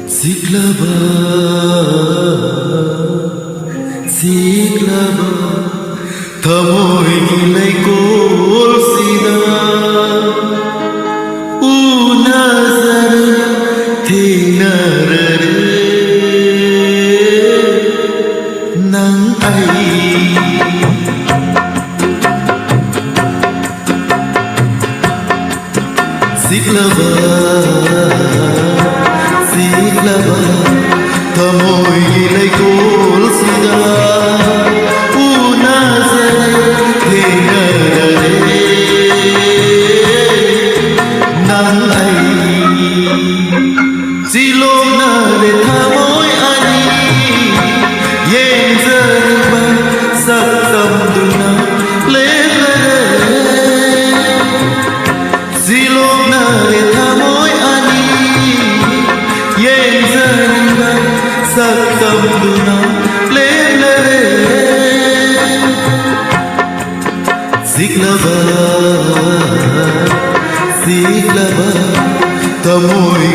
Ziklaba, ziklaba, thamoy gilay kol sida, unazar thinarare nang ay. Ziklaba, ziklaba, thamoy gilay kol sida, unazar thinarare nang ay. Silom na le thamoy ani, yenzarba saktam duna lekare. Silom na le thamoy ani, yenzarba saktam duna lekare. Ziklaba, ziklaba, thamoy